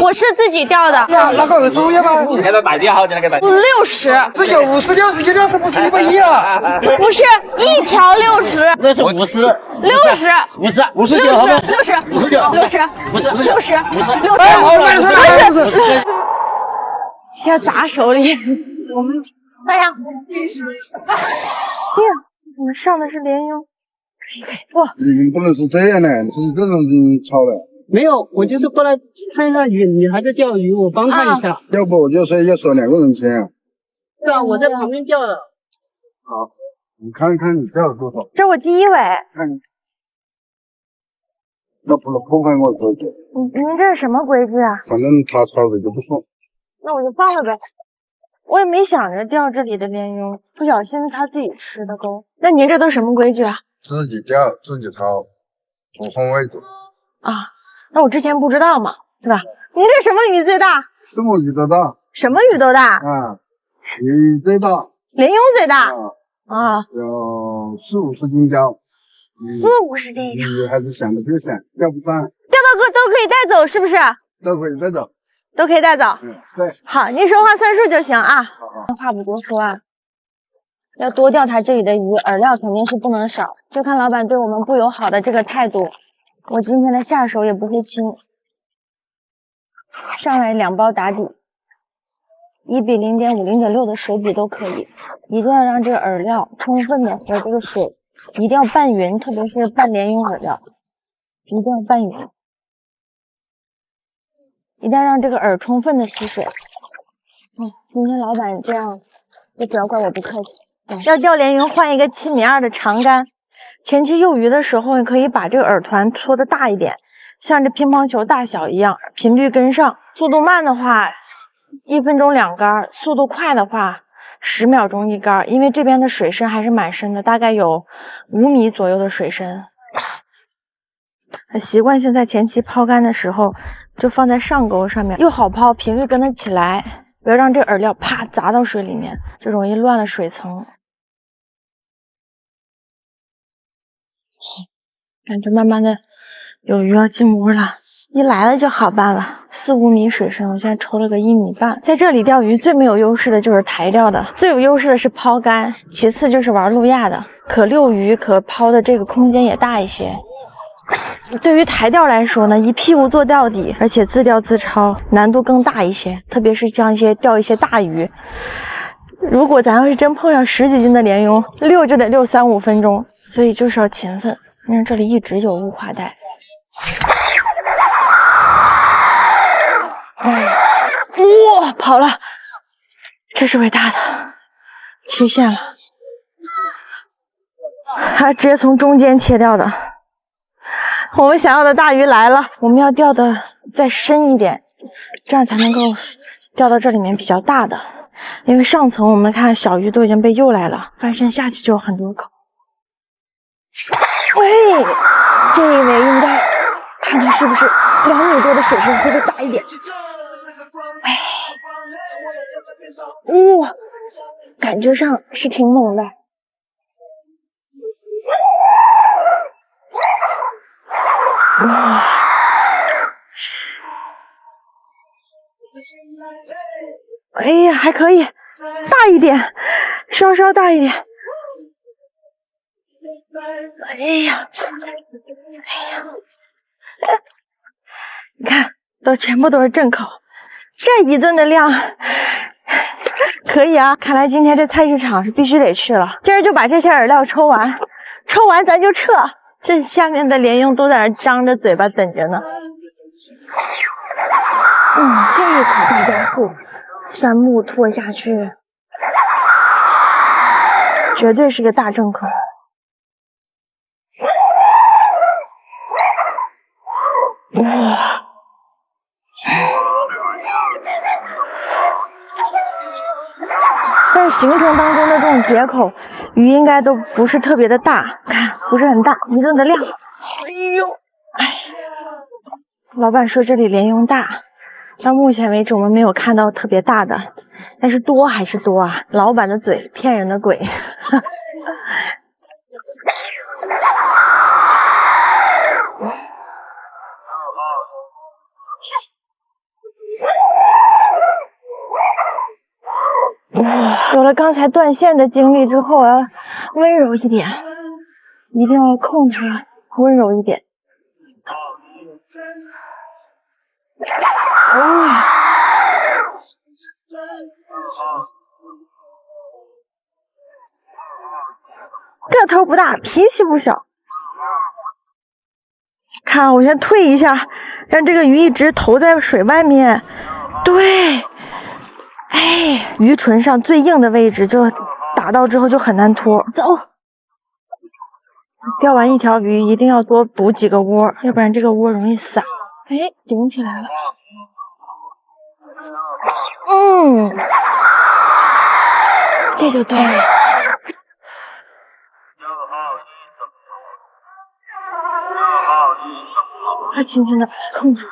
我是自己钓的。那个25要吧？你看他摆地好，就那个摆。60，这叫50、60、160，不是110啊？不是一条60，那是50、 60、 59，好不好60、 59、 60、不是60、 50、要砸手里。我们，哎呀，怎么上的是鲢鳙？哇，你不能是这样的，是这种炒的。没有，我就是过来看一下女孩子钓鱼，我帮她一下。要不就是要收2个人钱啊？是啊，我在旁边钓的。好，你看看你钓了多少？这我第一尾。看，那不能破坏我规矩。您这是什么规矩啊？反正他炒的就不算。那我就放了呗。我也没想着钓这里的鲢鳙，不小心他自己吃的钩。那您这都什么规矩啊？自己钓，自己炒，不分位置。啊，那我之前不知道嘛，对吧？您这什么鱼最大？什么鱼都大什么鱼都大，啊，鱼最大鲢鳙最大啊，啊要40、50斤钓。 ，40、50斤一条，你还是想的越想，钓不上，钓到个都可以带走，是不是？都可以再走。都可以带走。对。好，您说话算数就行啊。话不多说啊，要多钓他这里的鱼，饵料肯定是不能少。就看老板对我们不友好的这个态度，我今天的下手也不会轻。上来2包打底，1比0.5、0.6的水比都可以，一定要让这个饵料充分的和这个水一定要拌匀，特别是拌鲢鳙饵料，一定要拌匀，一定要让这个饵充分的吸水。今天老板这样，也不要怪我不客气。要钓鲢鳙换一个7.2米的长竿，前期诱鱼的时候，你可以把这个饵团搓得大一点，像这乒乓球大小一样，频率跟上。速度慢的话，1分钟2竿；速度快的话，10秒钟1竿。因为这边的水深还是蛮深的，大概有5米左右的水深。习惯性在前期抛竿的时候，就放在上钩上面，又好抛，频率跟得起来。不要让这饵料啪砸到水里面，就容易乱了水层。感觉慢慢的有鱼要进屋了，一来了就好办了。4、5米水深，我现在抽了个1.5米。在这里钓鱼最没有优势的就是台钓的，最有优势的是抛竿，其次就是玩路亚的，可遛鱼可抛的这个空间也大一些。对于台钓来说呢，一屁股坐钓底，而且自钓自抄，难度更大一些。特别是像钓一些大鱼，如果咱要是真碰上10几斤的鲢鳙，遛就得遛3、5分钟，所以就是要勤奋。你看这里一直有雾化带，哇，跑了，这是尾大的，切线了，它直接从中间切掉的。我们想要的大鱼来了，我们要钓的再深一点，这样才能够钓到这里面比较大的。因为上层我们看小鱼都已经被诱来了，翻身下去就有很多口。喂，这一尾应该看看是不是2米多的水深，会不会大一点？喂，哇，感觉上是挺猛的。哇，哎呀，还可以，大一点，稍稍大一点。哎呀，你看，全部都是正口，这一顿的量可以啊！看来今天这菜市场是必须得去了。今儿就把这些饵料抽完，抽完咱就撤。这下面的鲢鳙都在那张着嘴巴等着呢。这一口大加速，3目拖下去，绝对是个大正口。哇！但是行程当中的这种节口，鱼应该都不是特别的大，看不是很大，一顿的量。哎呦，哎，老板说这里鲢鳙大，到目前为止我们没有看到特别大的，但是多还是多啊！老板的嘴骗人的鬼。有了刚才断线的经历之后，我要温柔一点，一定要控它温柔一点。个头不大，脾气不小。看，我先退一下，让这个鱼一直投在水外面。对，哎，鱼唇上最硬的位置就打到之后就很难脱。走，钓完一条鱼一定要多补几个窝，要不然这个窝容易散。哎，顶起来了。这就对了。它轻轻的把它控住。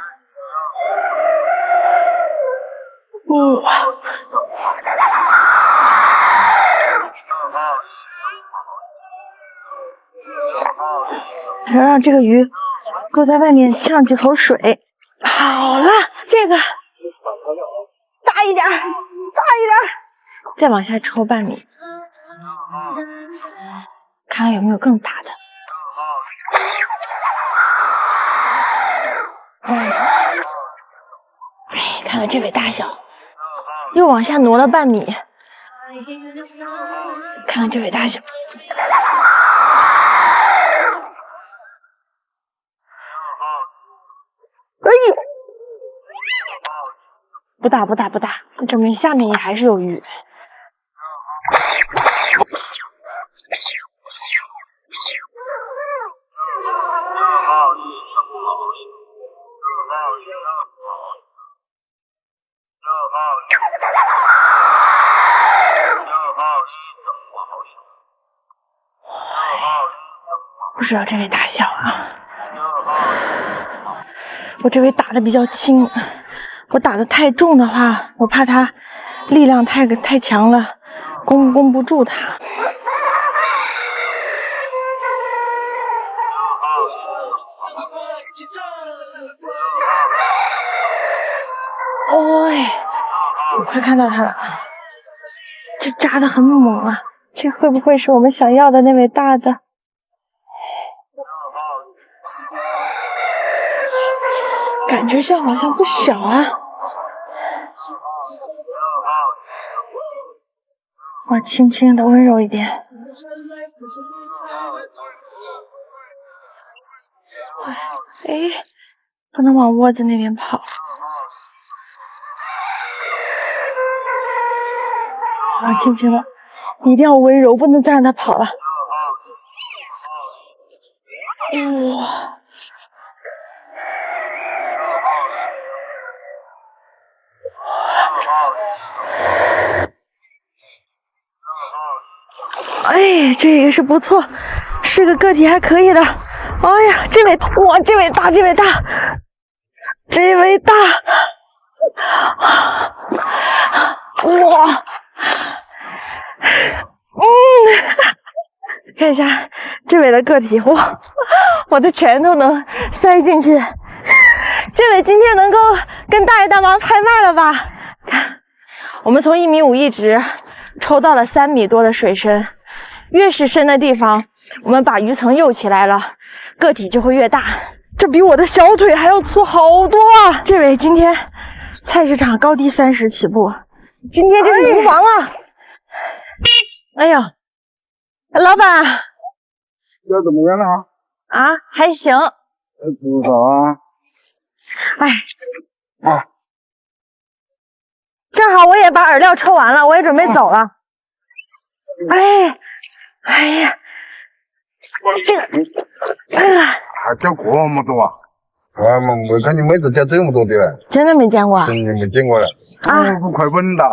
要让这个鱼搁在外面呛几口水。好了，这个大一点，大一点，再往下抽半米，看看有没有更大的。看看这尾大小，又往下挪了半米，看看这尾大小。哎，不大不大不大，证明下面也还是有鱼。不知道这尾大小啊，我这尾打的比较轻，我打的太重的话，我怕它力量太强了，攻不住它。我快看到它了，这扎的很猛啊！这会不会是我们想要的那尾大的？感觉上好像不小啊！我轻轻的，温柔一点。哎，不能往窝子那边跑。啊，轻轻的，一定要温柔，不能再让它跑了。哇！哎，这个是不错，是个个体还可以的。哎呀，这尾哇，这尾大，这尾大，这尾大，哇！看一下这尾的个体，哇，我的拳头能塞进去。这尾今天能够跟大爷大妈拍卖了吧？看，我们从1.5米一直抽到了3米多的水深，越是深的地方，我们把鱼层诱起来了，个体就会越大。这比我的小腿还要粗好多啊！这尾今天菜市场高低30起步，今天这是鱼王啊！哎呀，老板，这怎么样了啊？还行。多少啊？哎，正好我也把饵料抽完了，我也准备走了。哎呀，这个，还钓过那么多啊？我看你妹子钓这么多的，真的没见过。真的没见过了。啊，不亏本的。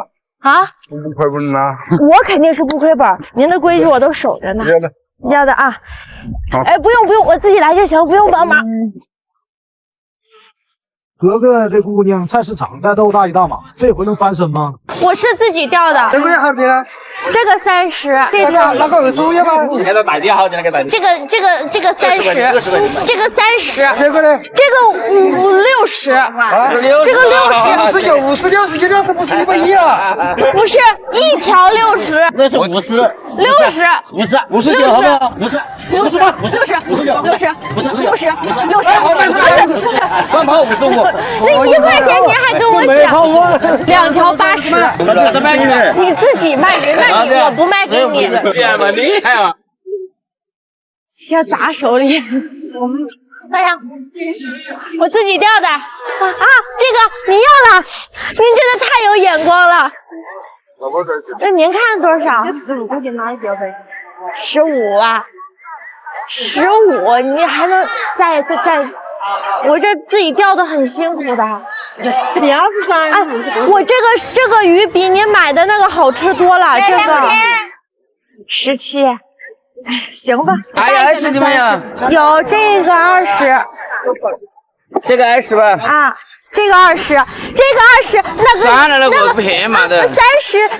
啊？不亏本呐。我肯定是不亏本，您的规矩我都守着呢。要的啊。哎，不用，我自己来就行，不用帮忙。哥哥，这姑娘菜市场在斗大鱼大马，这回能翻身吗？我是自己钓的。这个也好的了。这个30，这个那个25要吧？给他大点好，就那个大点。这个30，这个30，这个呢？这个60，这个60， 59不是110啊？不是一条60，那是50， 60， 59好不好？50吗？半跑55，那1块钱您还跟我讲，2条80，你自己卖鱼，那我不卖给你，这样嘛，厉害啊！要砸手里。哎呀，我自己钓的啊！这个你要了，您真的太有眼光了。那您看多少？15块钱拿一条呗。15啊，15，你还能再，我这自己钓的很辛苦的。你要是说，啊，我这个鱼比您买的那个好吃多了，这个17。行吧，还有20的没有？有这个20，这个20吧。啊，这个20，这个20，那个算了，那个不骗嘛的。30，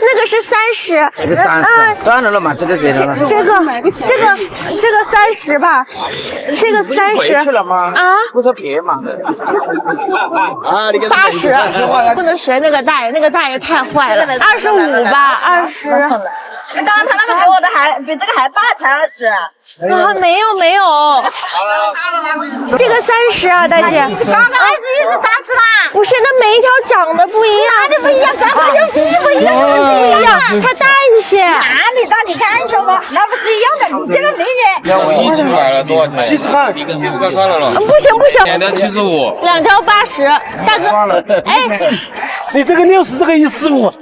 那个是30，这个30，算了嘛，这个给他了。这个30吧，这个30去了吗？啊，不是骗嘛的。啊，你80，不能学那个大爷，那个大爷太坏了。25吧，20。刚刚他那个给我的还比这个还大才20。啊，没有，这个30啊，大姐。刚刚21是30啦。不是，那每一条长得不一样，哪里不一样？咱们用衣服一样，不一样，它大一些。哪里大？你看什么？那不是一样的？你这个美女。要我一起买了多少钱70块，70块了。不行， 2条75， 2条80，大哥，哎，你这个60，这个15，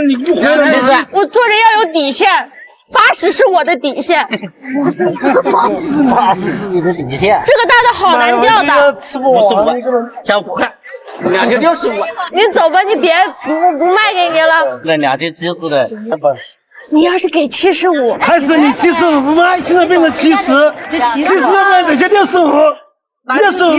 你不回来？我做人要有底线，80是我的底线。 80是你的底线。这个大的好难钓的，吃不完，条5块，2条65。你走吧，你别不卖给你了。那2条70的，你要是给75，还是你75不卖，现在变成70要卖人家65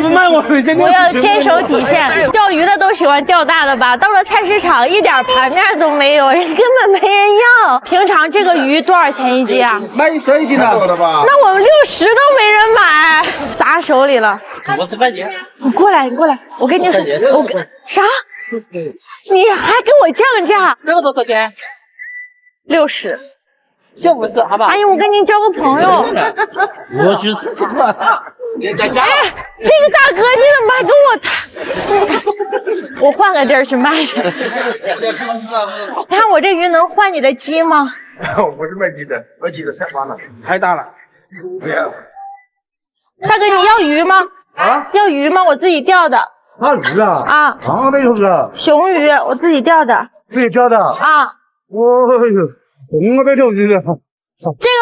不卖我人家我要坚守底线。钓鱼的都喜欢钓大的吧？到了菜市场一点盘面都没有，人根本没人要。平常这个鱼多少钱一斤啊？卖12一斤的。那我们60都没人买，砸手里了。 50块钱。你过来，我跟你说，啥？你还给我降价？这个多少钱？60。 就50，好不好？哎呀，我跟您交个朋友。我就是再加。哎，这个大哥，你怎么还跟我谈？我换个地儿去卖去。看我这鱼能换你的鸡吗？我不是卖鸡的，卖鸡的太大了，太大了。不要。大哥，你要鱼吗？啊？要鱼吗？我自己钓的。那鱼啊？啊。长的有是？雄鱼，我自己钓的。自己钓的？啊。哦呦。 我在钓鱼的，这个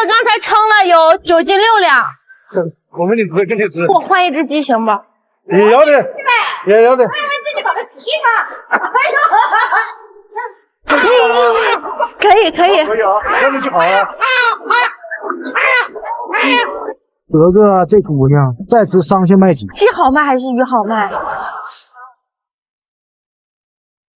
刚才称了有9斤6两，我们你不会跟你吃，我换一只鸡行吧？也要的，也要的。我以为自己搞个鸡嘛，可以，可以啊，那你就好了。德哥，这姑娘再次上线卖鸡，鸡好卖还是鱼好卖？